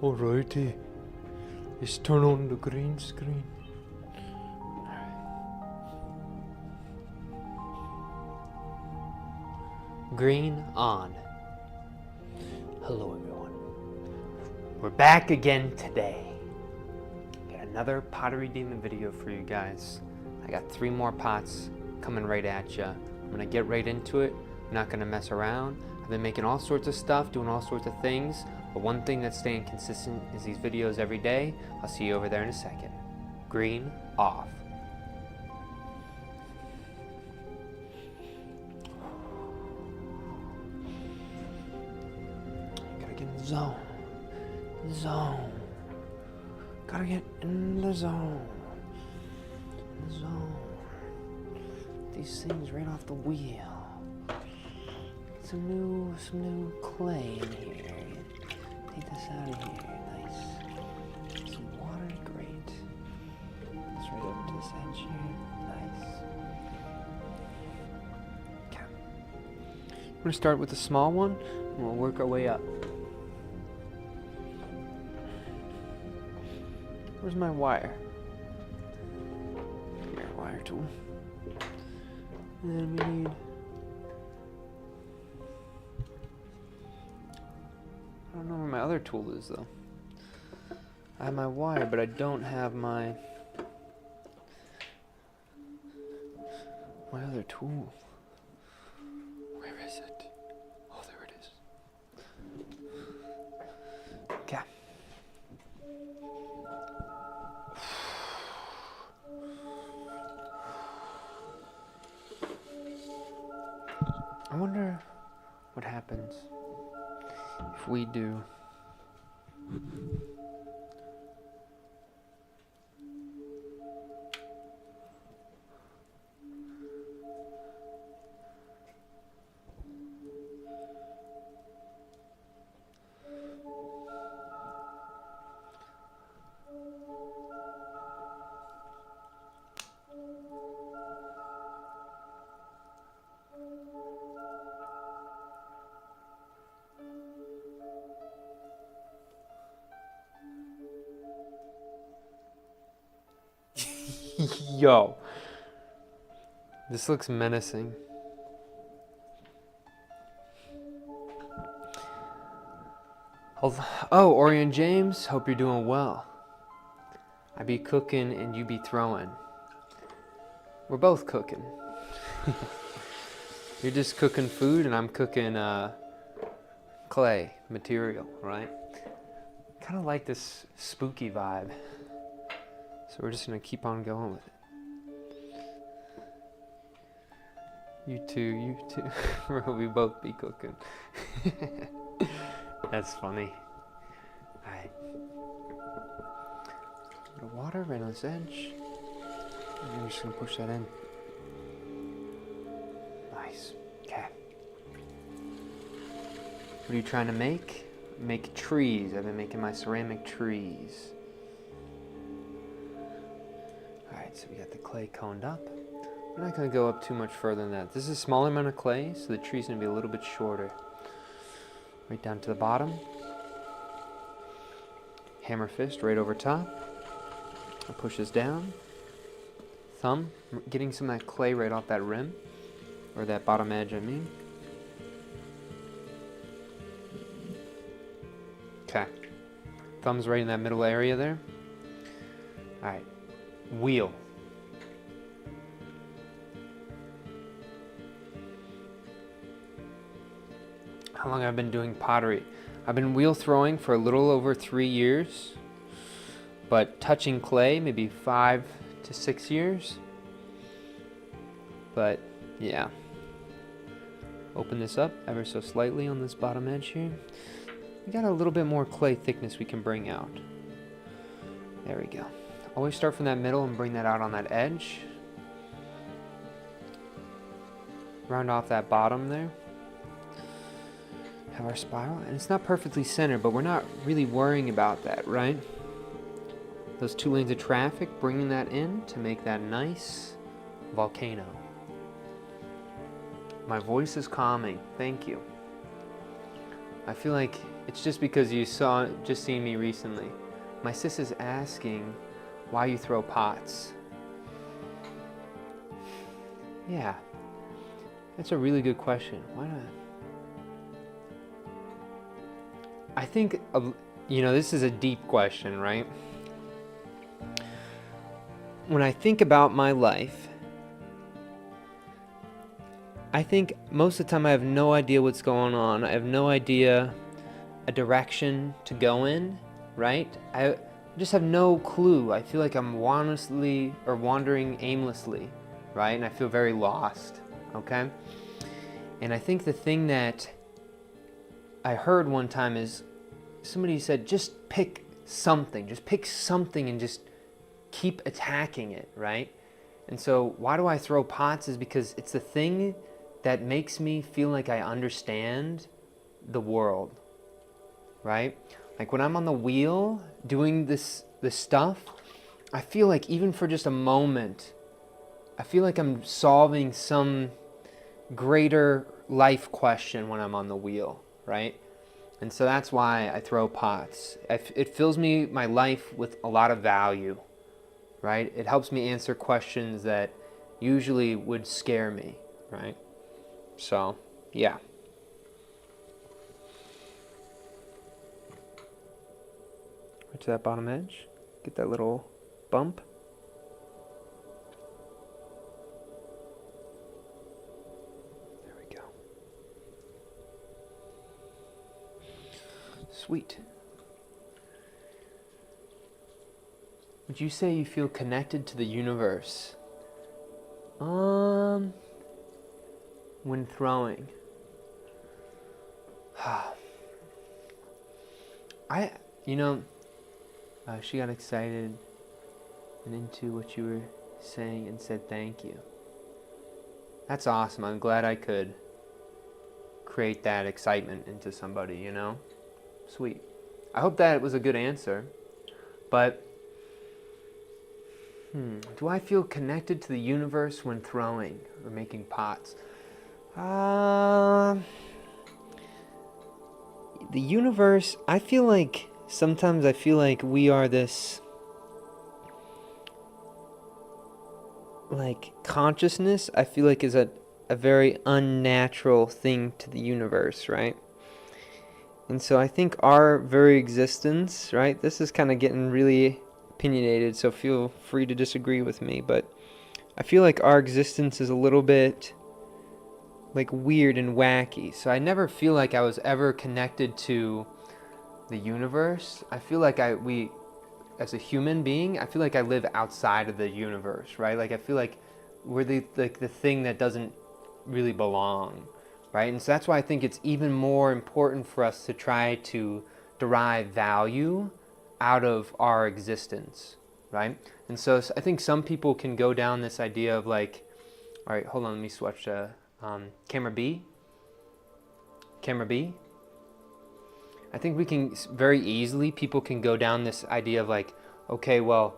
Alrighty. Let's turn on the green screen. Green on. Hello everyone. We're back again today. Got another Pottery Demo video for you guys. I got 3 more pots coming right at you. I'm gonna get right into it. I'm not gonna mess around. I've been making all sorts of stuff, doing all sorts of things, but one thing that's staying consistent is these videos every day. I'll see you over there in a second. Green off. Gotta get in the zone. Zone. Gotta get in the zone. The zone. These things right off the wheel. Some new clay in here. Take this out of here. Nice. Some water, great. It's right over to this edge here. Nice. Okay. We're gonna start with the small one, and we'll work our way up. Where's my wire? Here, wire tool. And then we need. I don't know where my other tool is though. I have my wire, but I don't have my other tool. Where is it? Oh, there it is. Okay. I wonder what happens if we do Yo, this looks menacing. Oh, Orion James, hope you're doing well. I be cooking and you be throwing. We're both cooking. You're just cooking food and I'm cooking clay material, right? Kind of like this spooky vibe. So we're just gonna keep on going with it. You too. We both be cooking. That's funny. Alright. The water right on this edge. And I'm just gonna push that in. Nice. Okay. What are you trying to make? Make trees. I've been making my ceramic trees. Alright, so we got the clay coned up. We're not going to go up too much further than that. This is a smaller amount of clay, so the tree's going to be a little bit shorter. Right down to the bottom. Hammer fist right over top. I'll push this down. Thumb, getting some of that clay right off that rim. Or that bottom edge, I mean. Okay. Thumb's right in that middle area there. Alright. Wheel. How long I've been doing pottery? I've been wheel throwing for a little over 3 years, but touching clay maybe 5 to 6 years. But yeah, open this up ever so slightly on this bottom edge here. We got a little bit more clay thickness we can bring out. There we go. Always start from that middle and bring that out on that edge. round off that bottom there. Have our spiral, and it's not perfectly centered, but we're not really worrying about that, right? Those 2 lanes of traffic, bringing that in to make that nice volcano. My voice is calming, thank you. I feel like it's just because you just seen me recently. My sis is asking why you throw pots. Yeah, that's a really good question. Why not? I think, this is a deep question, right? When I think about my life, I think most of the time I have no idea what's going on. I have no idea a direction to go in, right? I just have no clue. I feel like I'm wandering aimlessly, right? And I feel very lost, okay? And I think the thing that I heard one time is somebody said, just pick something and just keep attacking it, right? And so why do I throw pots is because it's the thing that makes me feel like I understand the world, right? Like when I'm on the wheel doing this stuff, I feel like even for just a moment, I feel like I'm solving some greater life question when I'm on the wheel, right? And so that's why I throw pots. It fills my life with a lot of value, right? It helps me answer questions that usually would scare me, right? So, yeah. Right to that bottom edge. Get that little bump. There we go. Sweet. Would you say you feel connected to the universe? When throwing. She got excited and into what you were saying and said thank you. That's awesome. I'm glad I could create that excitement into somebody, Sweet. I hope that was a good answer. But do I feel connected to the universe when throwing or making pots? The universe, sometimes I feel like we are this, consciousness, I feel like is a very unnatural thing to the universe, right? And so I think our very existence, right? This is kind of getting really opinionated, so feel free to disagree with me, but I feel like our existence is a little bit weird and wacky. So I never feel like I was ever connected to the universe. I feel like as a human being, I feel like I live outside of the universe, right? I feel like we're the thing that doesn't really belong, right? And so that's why I think it's even more important for us to try to derive value out of our existence, right? And so I think some people can go down this idea of all right, hold on, let me switch to camera B. I think we can very easily, people can go down this idea of okay, well,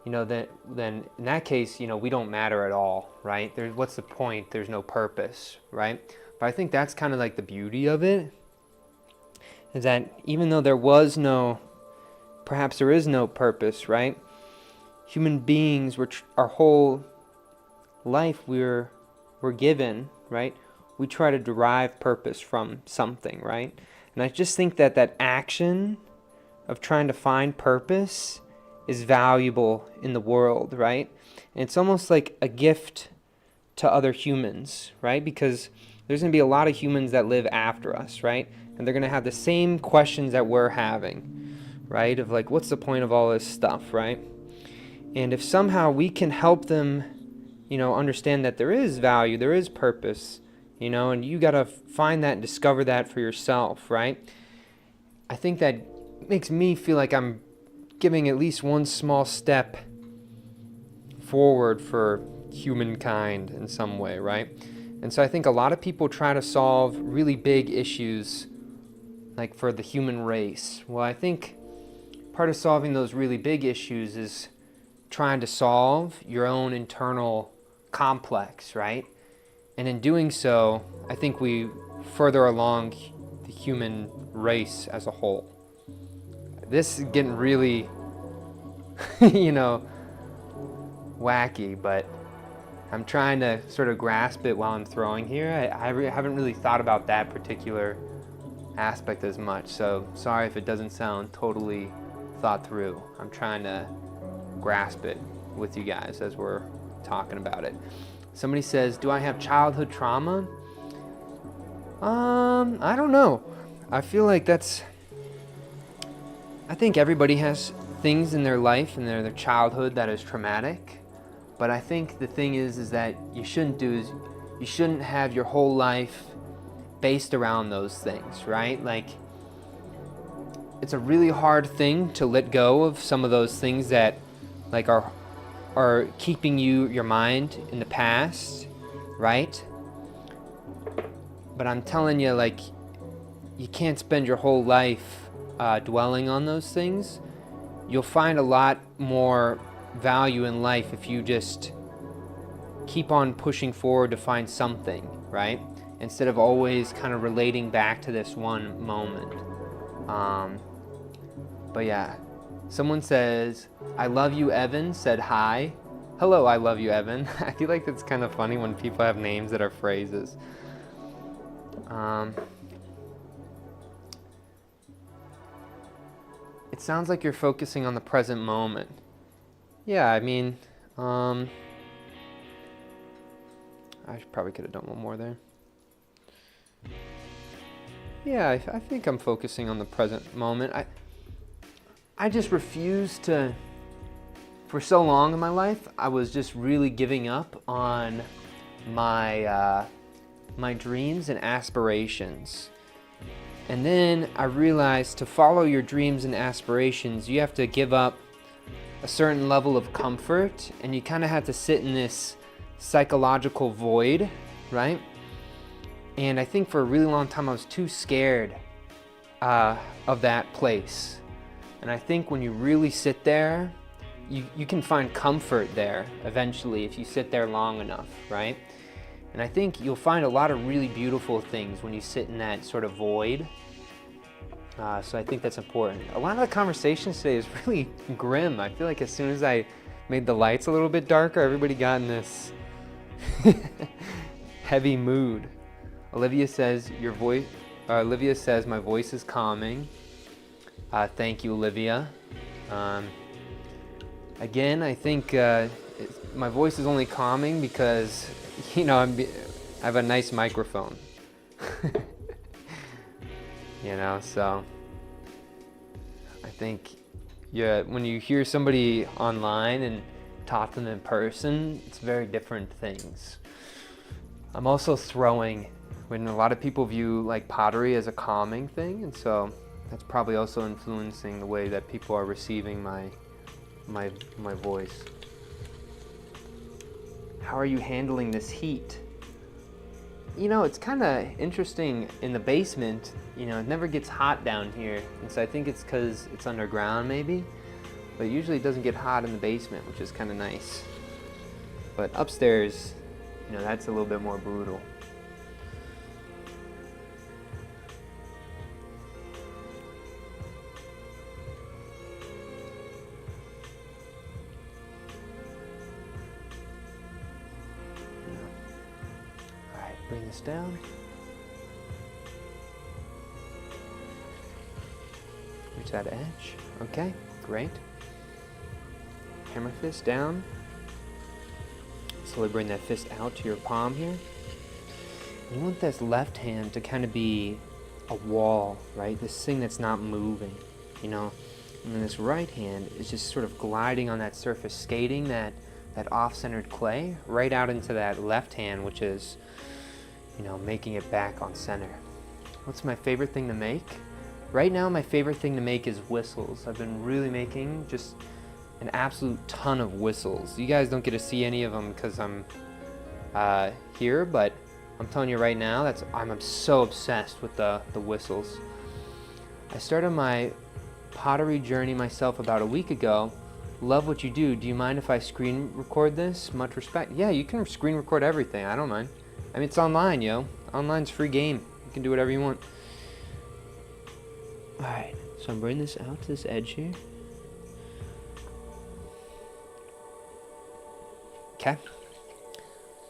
then in that case, we don't matter at all, right? What's the point? There's no purpose, right? But I think that's kind of the beauty of it, is that even though perhaps there is no purpose, right? Human beings, our whole life we're given, right? We try to derive purpose from something, right? And I just think that action of trying to find purpose is valuable in the world, right? And it's almost like a gift to other humans, right? Because there's going to be a lot of humans that live after us, right? And they're going to have the same questions that we're having, right? Of what's the point of all this stuff, right? And if somehow we can help them, understand that there is value, there is purpose, and you got to find that and discover that for yourself, right? I think that makes me feel like I'm giving at least one small step forward for humankind in some way, right? And so I think a lot of people try to solve really big issues, like for the human race. Well, I think part of solving those really big issues is trying to solve your own internal complex, right? And in doing so, I think we further along the human race as a whole. This is getting really, wacky, but I'm trying to sort of grasp it while I'm throwing here. I haven't really thought about that particular aspect as much, so sorry if it doesn't sound totally thought through. I'm trying to grasp it with you guys as we're talking about it. Somebody says, do I have childhood trauma? I don't know. I feel like I think everybody has things in their life and their childhood that is traumatic. But I think the thing is that you shouldn't have your whole life based around those things, right? Like, it's a really hard thing to let go of some of those things that like are keeping your mind in the past, right? But I'm telling you, like, you can't spend your whole life dwelling on those things. You'll find a lot more value in life if you just keep on pushing forward to find something, right? Instead of always kind of relating back to this one moment. But yeah, someone says, I love you, Evan, said hi. Hello, I love you, Evan. I feel like it's kind of funny when people have names that are phrases. It sounds like you're focusing on the present moment. Yeah, I mean, I probably could have done one more there. Yeah, I think I'm focusing on the present moment. I just refuse to, for so long in my life, I was just really giving up on my dreams and aspirations. And then I realized to follow your dreams and aspirations, you have to give up a certain level of comfort, and you kind of have to sit in this psychological void, right? And I think for a really long time I was too scared of that place. And I think when you really sit there, you can find comfort there eventually if you sit there long enough, right? And I think you'll find a lot of really beautiful things when you sit in that sort of void. So I think that's important. A lot of the conversations today is really grim. I feel like as soon as I made the lights a little bit darker, everybody got in this heavy mood. Olivia says my voice is calming. Thank you, Olivia. Again, I think my voice is only calming because, I have a nice microphone. So I think, when you hear somebody online and talk to them in person, it's very different things. I'm also when a lot of people view like pottery as a calming thing, and so that's probably also influencing the way that people are receiving my voice. How are you handling this heat? It's kind of interesting in the basement. It never gets hot down here, and so I think it's because it's underground maybe, but usually it doesn't get hot in the basement, which is kind of nice. But upstairs, that's a little bit more brutal. Bring this down. Reach that edge. Okay, great. Hammer fist down. Slowly bring that fist out to your palm here. You want this left hand to kind of be a wall, right? This thing that's not moving, And then this right hand is just sort of gliding on that surface, skating that off-centered clay right out into that left hand, which is making it back on center. What's my favorite thing to make? Right now, my favorite thing to make is whistles. I've been really making just an absolute ton of whistles. You guys don't get to see any of them because I'm here, but I'm telling you right now, I'm so obsessed with the whistles. I started my pottery journey myself about a week ago. Love what you do. Do you mind if I screen record this? Much respect. Yeah, you can screen record everything. I don't mind. I mean, it's online, yo. Online's free game. You can do whatever you want. Alright, so I'm bringing this out to this edge here. Okay.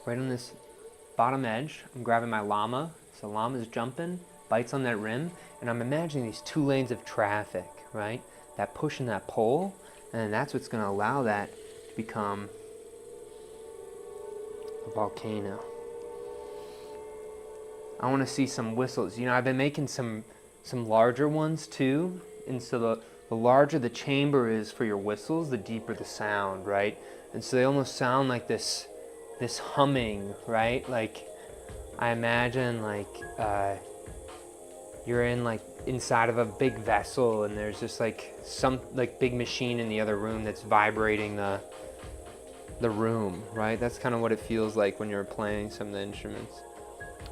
Right on this bottom edge, I'm grabbing my llama. So llama's jumping, bites on that rim, and I'm imagining these 2 lanes of traffic, right? That push and that pull, and that's what's going to allow that to become a volcano. I want to see some whistles. You know, I've been making some larger ones too, and so the larger the chamber is for your whistles, the deeper the sound, right? And so they almost sound like this humming, right? Like, I imagine like you're in like inside of a big vessel, and there's just like some like big machine in the other room that's vibrating the room, right? That's kind of what it feels like when you're playing some of the instruments.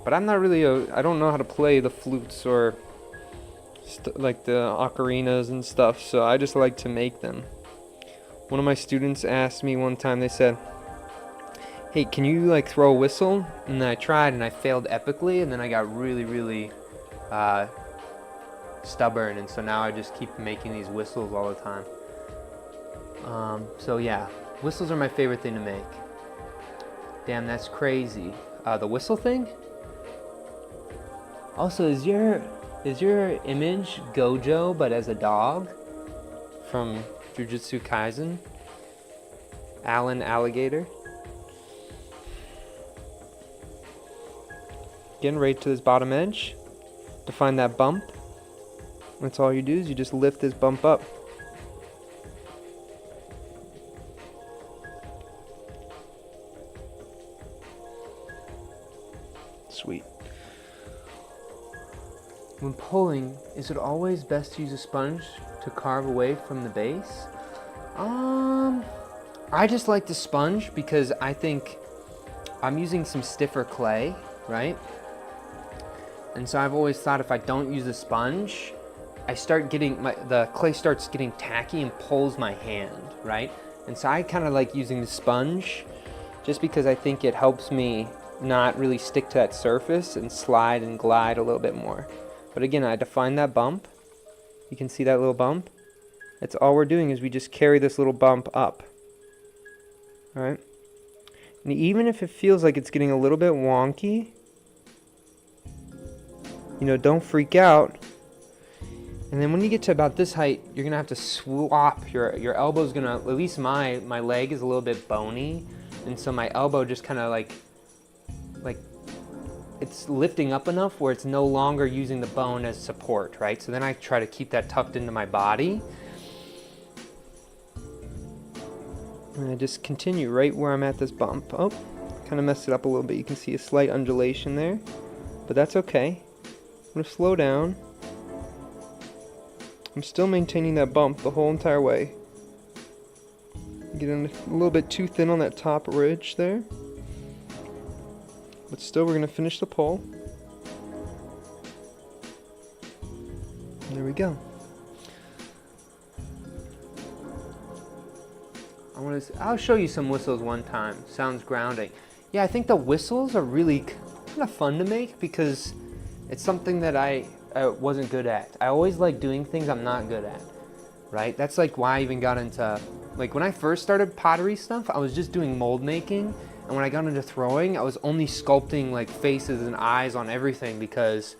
But I'm not really I don't know how to play the flutes or like the ocarinas and stuff, so I just like to make them. One of my students asked me one time, they said, hey, can you like throw a whistle? And I tried and I failed epically, and then I got really stubborn, and so now I just keep making these whistles all the time. So yeah, whistles are my favorite thing to make. Damn, that's crazy. The whistle thing? Also, is your image Gojo but as a dog from Jujutsu Kaisen? Alan Alligator? Getting right to this bottom edge to find that bump. That's all you do, is you just lift this bump up. Sweet. When pulling, is it always best to use a sponge to carve away from the base? I just like the sponge because I think I'm using some stiffer clay, right? And so I've always thought if I don't use a sponge, I start getting, the clay starts getting tacky and pulls my hand, right? And so I kind of like using the sponge just because I think it helps me not really stick to that surface and slide and glide a little bit more. But again, I define that bump. You can see that little bump. That's all we're doing, is we just carry this little bump up. Alright? And even if it feels like it's getting a little bit wonky, you know, don't freak out. And then when you get to about this height, you're going to have to swap. Your elbow's going to, at least my leg is a little bit bony. And so my elbow just kind of like it's lifting up enough where it's no longer using the bone as support, right? So then I try to keep that tucked into my body. And I just continue right where I'm at this bump. Oh, kind of messed it up a little bit. You can see a slight undulation there, but that's okay. I'm going to slow down. I'm still maintaining that bump the whole entire way. Getting a little bit too thin on that top ridge there. But still, we're going to finish the pull. There we go. I'll show you some whistles one time. Sounds grounding. Yeah, I think the whistles are really kind of fun to make because it's something that I wasn't good at. I always like doing things I'm not good at, right? That's like why I even got into, like when I first started pottery stuff, I was just doing mold making. And when I got into throwing, I was only sculpting like faces and eyes on everything because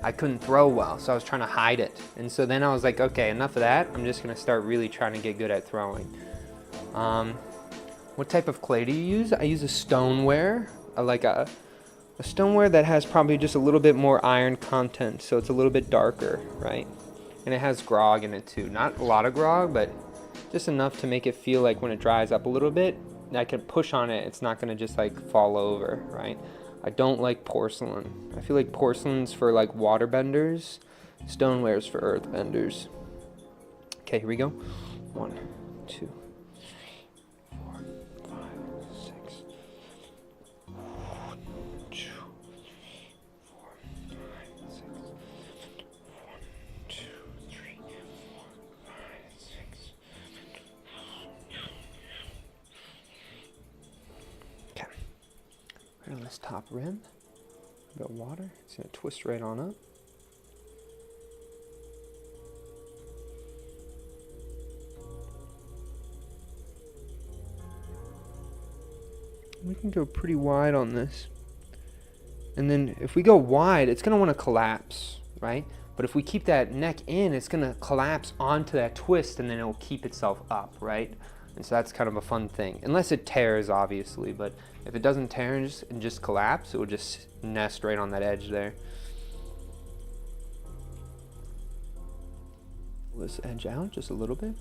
I couldn't throw well. So I was trying to hide it. And so then I was like, okay, enough of that. I'm just going to start really trying to get good at throwing. What type of clay do you use? I use a stoneware, like a stoneware that has probably just a little bit more iron content. So it's a little bit darker, right? And it has grog in it too. Not a lot of grog, but just enough to make it feel like when it dries up a little bit, I can push on it, it's not going to just like fall over, right? I don't like porcelain. I feel like porcelain's for like water benders, stoneware's for earth benders. Okay, here we go. 1, 2, 3, 4, 5, 6. 1, 2, 3, on this top rim. A bit of water. It's going to twist right on up. We can go pretty wide on this. And then if we go wide, it's going to want to collapse, right? But if we keep that neck in, it's going to collapse onto that twist, and then it will keep itself up, right? And so that's kind of a fun thing. Unless it tears, obviously, but if it doesn't tear and just collapse, it will just nest right on that edge there. Pull this edge out just a little bit.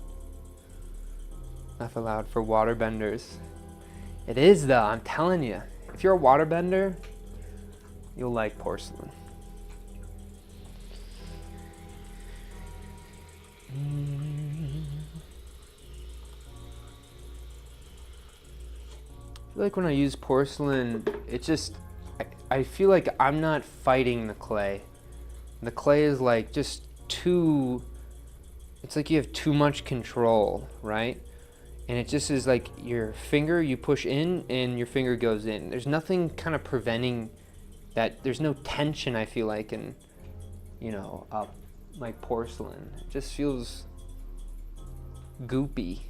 Laugh aloud for water benders. It is though, I'm telling you. If you're a water bender, you'll like porcelain. I feel like when I use porcelain, it just, I feel like I'm not fighting the clay. The clay is like just too, it's like you have too much control, right? And it just is like your finger, you push in and your finger goes in. There's nothing kind of preventing that. There's no tension, I feel like, in, you know, like porcelain. It just feels goopy.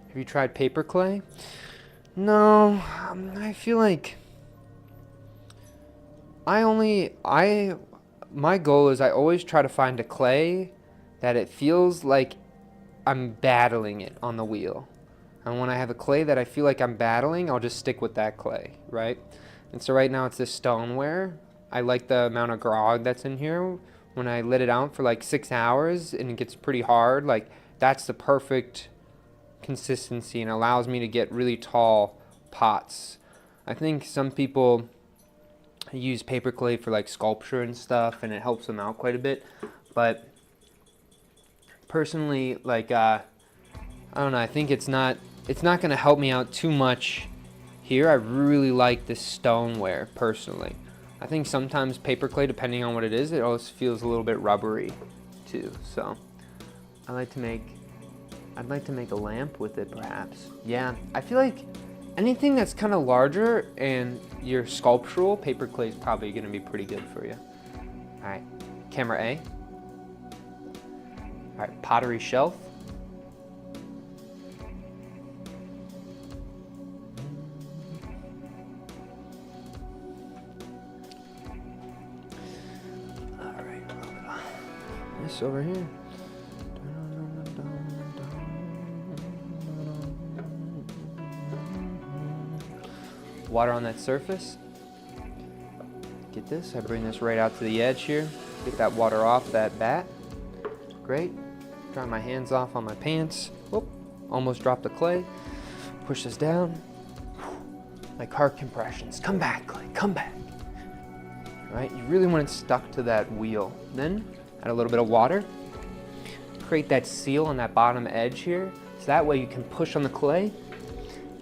Have you tried paper clay? No, I feel like my goal is I always try to find a clay that it feels like I'm battling it on the wheel. And when I have a clay that I feel like I'm battling, I'll just stick with that clay, right? And so right now it's this stoneware. I like the amount of grog that's in here. When I let it out for like 6 hours and it gets pretty hard, like that's the perfect consistency and allows me to get really tall pots. I think some people use paper clay for like sculpture and stuff, and it helps them out quite a bit. But personally, like I don't know, I think it's not going to help me out too much here. I really like this stoneware personally. I think sometimes paper clay, depending on what it is, it always feels a little bit rubbery too. So I'd like to make a lamp with it, perhaps. Yeah, I feel like anything that's kind of larger and your sculptural, paper clay is probably going to be pretty good for you. All right, camera A. All right, pottery shelf. All right, this over here. Water on that surface. Get this, I bring this right out to the edge here. Get that water off that bat. Great. Dry my hands off on my pants. Whoop, almost dropped the clay. Push this down. Like heart compressions. Come back, clay, come back. All right, you really want it stuck to that wheel. Then add a little bit of water. Create that seal on that bottom edge here. So that way you can push on the clay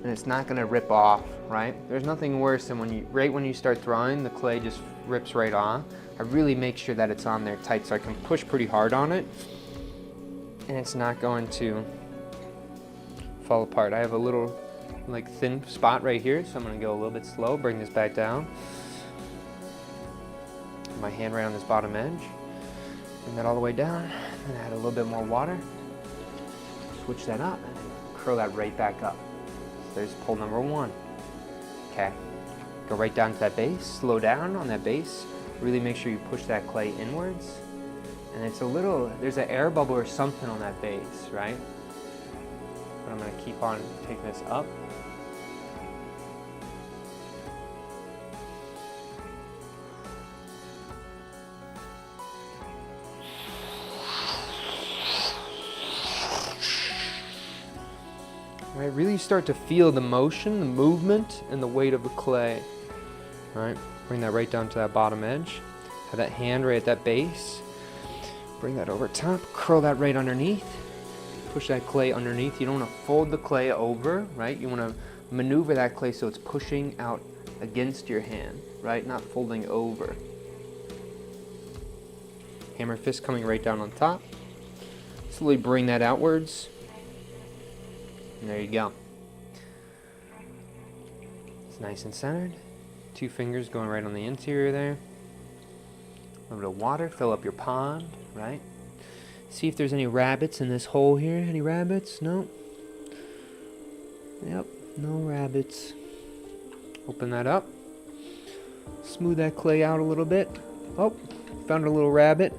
and it's not gonna rip off, right? There's nothing worse than right when you start throwing, the clay just rips right off. I really make sure that it's on there tight so I can push pretty hard on it and it's not going to fall apart. I have a little like thin spot right here, so I'm gonna go a little bit slow, bring this back down. My hand right on this bottom edge. Bring that all the way down, and add a little bit more water. Switch that up, and then curl that right back up. So there's pull number one. Okay, go right down to that base, slow down on that base. Really make sure you push that clay inwards. And it's a little, there's an air bubble or something on that base, right? But I'm gonna keep on taking this up. Right, really start to feel the motion, the movement, and the weight of the clay. All right, bring that right down to that bottom edge. Have that hand right at that base. Bring that over top, curl that right underneath. Push that clay underneath. You don't want to fold the clay over, right? You want to maneuver that clay so it's pushing out against your hand. right? Not folding over. Hammer fist coming right down on top. Slowly bring that outwards. And there you go. It's nice and centered. 2 fingers going right on the interior there. A little bit of water, fill up your pond, right? See if there's any rabbits in this hole here. Any rabbits? No. Yep, no rabbits. Open that up. Smooth that clay out a little bit. Oh, found a little rabbit.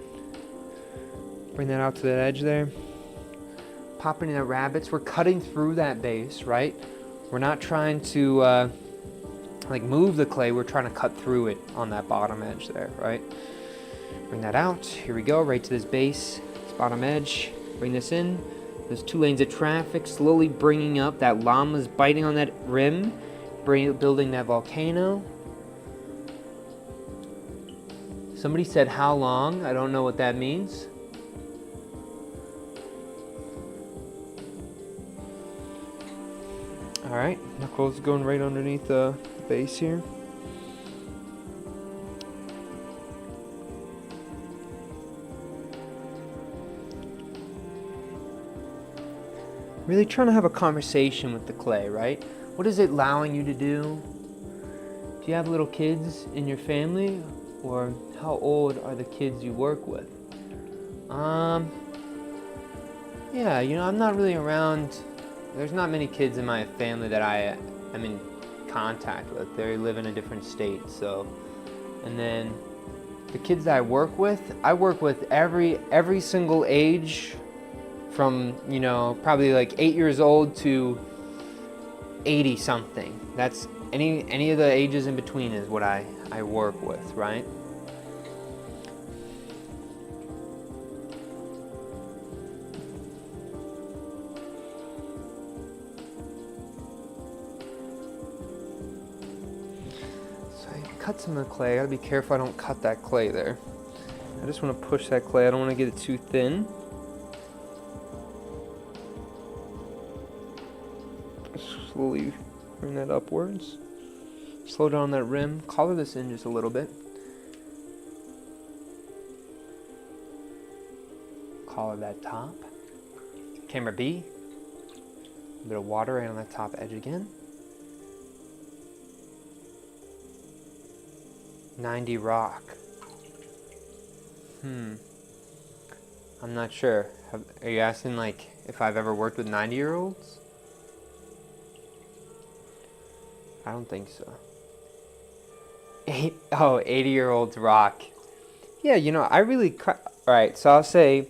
Bring that out to that edge there. Popping in the rabbits. We're cutting through that base, right? We're not trying to like move the clay. We're trying to cut through it on that bottom edge there, right? Bring that out. Here we go, right to this base, this bottom edge. Bring this in. There's 2 lanes of traffic, slowly bringing up. That llama's biting on that rim, building that volcano. Somebody said, how long? I don't know what that means. Alright, knuckles going right underneath the base here. Really trying to have a conversation with the clay, right? What is it allowing you to do? Do you have little kids in your family? Or how old are the kids you work with? Yeah, you know, I'm not really around. There's not many kids in my family that I am in contact with. They live in a different state, so. And then the kids that I work with every single age from, you know, probably like 8 years old to 80 something. That's any of the ages in between is what I work with, right? So I cut some of the clay. I gotta be careful I don't cut that clay there. I just want to push that clay. I don't want to get it too thin. Slowly bring that upwards. Slow down that rim. Color this in just a little bit. Color that top. Camera B. A bit of water right on that top edge again. 90 rock. I'm not sure. Are you asking like if I've ever worked with 90-year-olds? I don't think so. 80-year-olds rock. Yeah, you know, I really... Alright, so I'll say,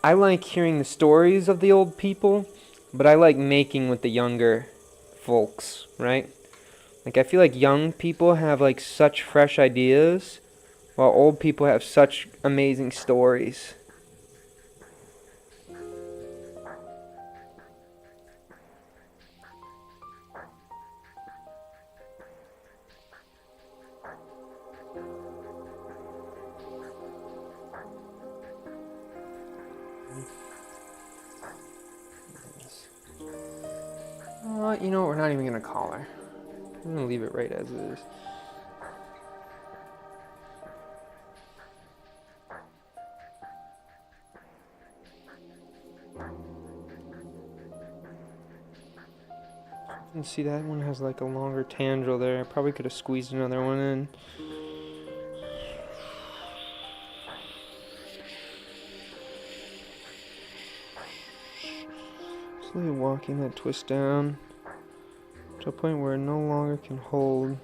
I like hearing the stories of the old people, but I like making with the younger folks, right? Like, I feel like young people have, like, such fresh ideas, while old people have such amazing stories. You know what, we're not even gonna collar. I'm gonna leave it right as it is. You can see that one has like a longer tendril there. I probably could have squeezed another one in. Slowly walking that twist down to a point where it no longer can hold.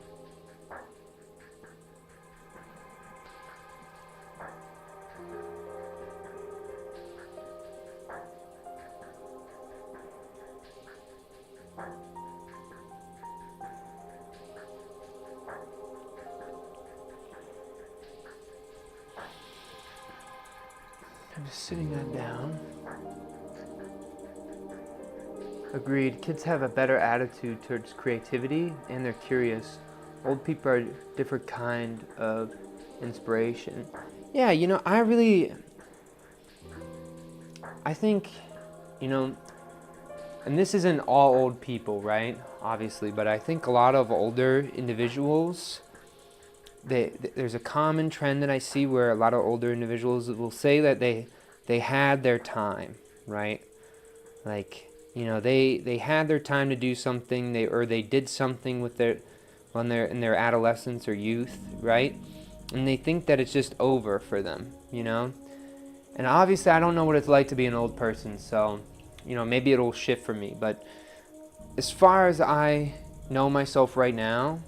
I'm just sitting that down. Agreed. Kids have a better attitude towards creativity and they're curious. Old people are a different kind of inspiration. Yeah, you know, I think, you know, and this isn't all old people, right? Obviously, but I think a lot of older individuals there's a common trend that I see where a lot of older individuals will say that they had their time, right? Like, you know, they had their time to do something, they did something with when they're in their adolescence or youth, right? And they think that it's just over for them, you know? And obviously I don't know what it's like to be an old person, so, you know, maybe it'll shift for me. But as far as I know myself right now,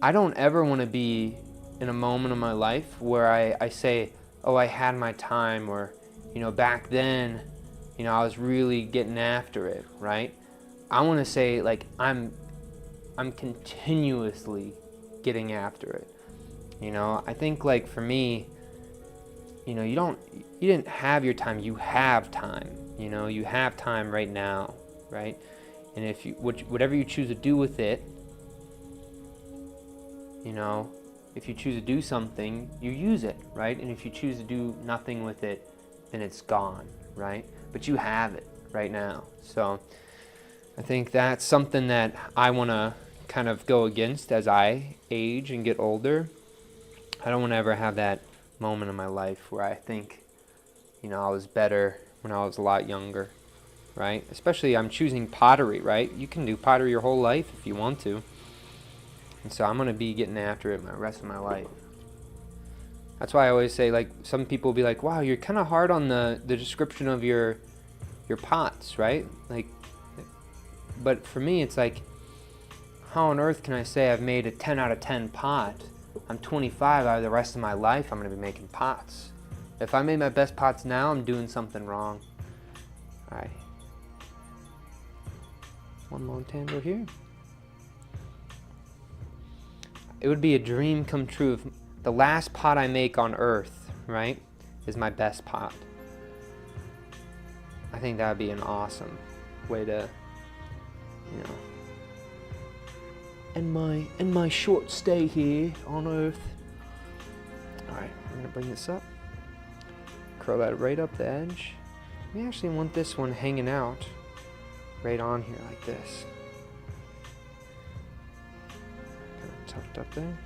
I don't ever want to be in a moment of my life where I say, oh, I had my time, or, you know, back then, you know, I was really getting after it, right? I want to say, like, I'm continuously getting after it. You know, I think, like, for me, you know, you didn't have your time, you have time. You know, you have time right now, right? And if you, whatever you choose to do with it, you know, if you choose to do something, you use it, right? And if you choose to do nothing with it, then it's gone, right? But you have it right now. So I think that's something that I want to kind of go against as I age and get older. I don't want to ever have that moment in my life where I think, you know, I was better when I was a lot younger, right? Especially I'm choosing pottery, right? You can do pottery your whole life if you want to. And so I'm going to be getting after it the rest of my life. That's why I always say, like, some people will be like, wow, you're kind of hard on the description of your pots, right? Like, but for me, it's like, how on earth can I say I've made a 10 out of 10 pot? I'm 25, out of the rest of my life, I'm going to be making pots. If I made my best pots now, I'm doing something wrong. All right. One more tandem here. It would be a dream come true if the last pot I make on earth, right, is my best pot. I think that would be an awesome way to, you know, end my short stay here on earth. All right, I'm gonna bring this up, curl that right up the edge. We actually want this one hanging out right on here like this. Kind of tucked up there.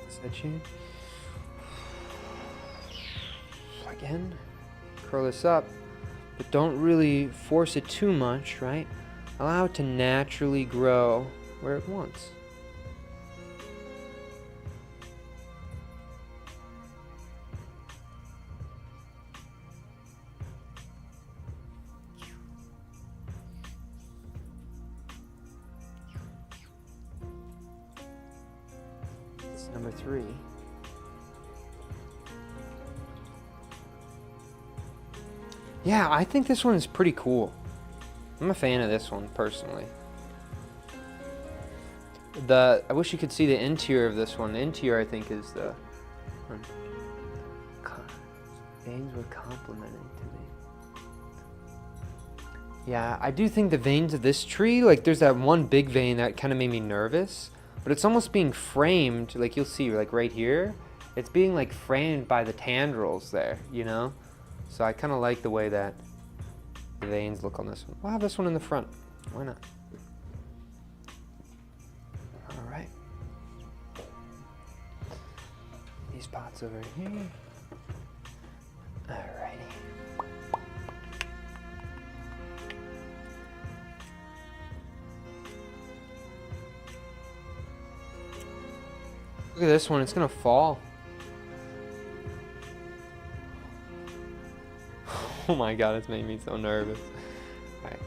Set here. Again, curl this up, but don't really force it too much, right? Allow it to naturally grow where it wants. It's number 3. Yeah, I think this one is pretty cool. I'm a fan of this one, personally. I wish you could see the interior of this one. The interior, I think, is the veins were complimenting to me. Yeah, I do think the veins of this tree, like, there's that one big vein that kind of made me nervous, but it's almost being framed, like you'll see, like right here, it's being like framed by the tendrils there, you know? So I kind of like the way that the veins look on this one. We'll have this one in the front. Why not? All right. These pots over here. Alrighty. Look at this one. It's gonna fall. Oh my god, it's made me so nervous. Alright.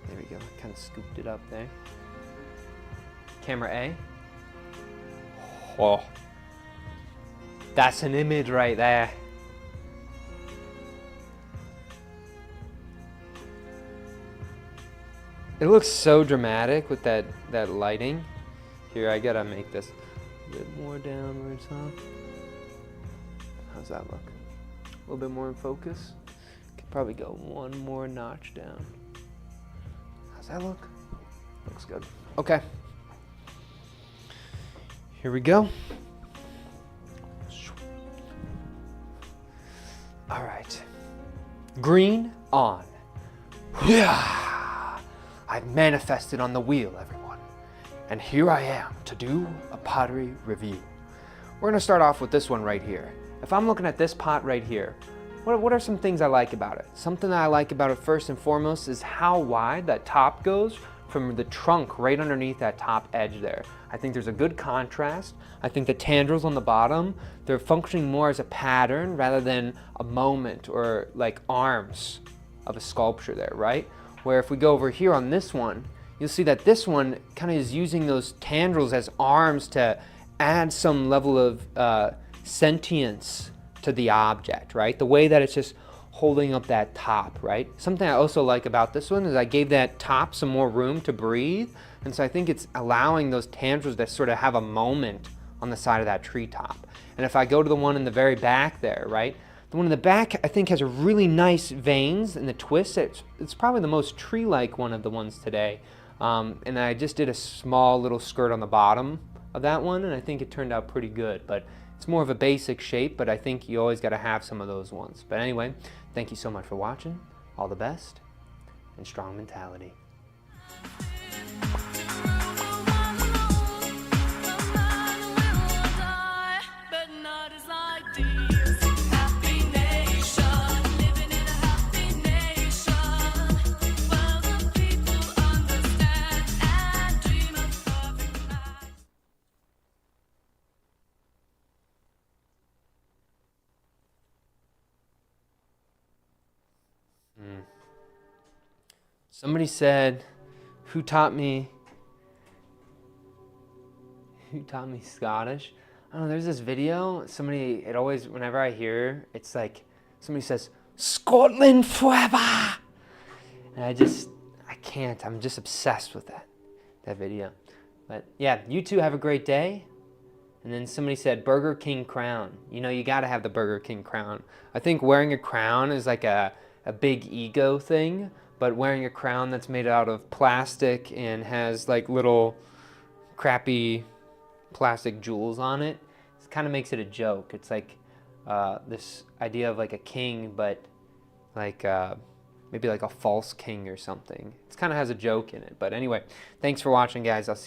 There we go. Kind of scooped it up there. Camera A. Oh. That's an image right there. It looks so dramatic with that lighting. Here, I gotta make this a bit more downwards, huh? How's that look? A little bit more in focus. Could probably go one more notch down. How's that look? Looks good. Okay. Here we go. All right. Green on. Yeah. I've manifested on the wheel, everyone. And here I am to do a pottery review. We're gonna start off with this one right here. If I'm looking at this pot right here, what are some things I like about it? Something that I like about it first and foremost is how wide that top goes from the trunk right underneath that top edge there. I think there's a good contrast. I think the tendrils on the bottom, they're functioning more as a pattern rather than a moment or like arms of a sculpture there, right? Where if we go over here on this one, you'll see that this one kind of is using those tendrils as arms to add some level of sentience to the object, right? The way that it's just holding up that top, right? Something I also like about this one is I gave that top some more room to breathe, and so I think it's allowing those tendrils to sort of have a moment on the side of that treetop. And if I go to the one in the very back there, right? The one in the back I think has a really nice veins and the twist. It's probably the most tree-like one of the ones today. And I just did a small little skirt on the bottom of that one, and I think it turned out pretty good. But it's more of a basic shape, but I think you always got to have some of those ones. But anyway, thank you so much for watching. All the best, and strong mentality. Somebody said, who taught me Scottish? I don't know, there's this video, it always, whenever I hear, it's like, somebody says, Scotland forever! And I can't, I'm just obsessed with that video. But yeah, you two have a great day. And then somebody said, Burger King crown. You know, you gotta have the Burger King crown. I think wearing a crown is like a big ego thing. But wearing a crown that's made out of plastic and has like little crappy plastic jewels on it, it kind of makes it a joke. It's like this idea of like a king, but like maybe like a false king or something. It kind of has a joke in it. But anyway, thanks for watching, guys. I'll see you.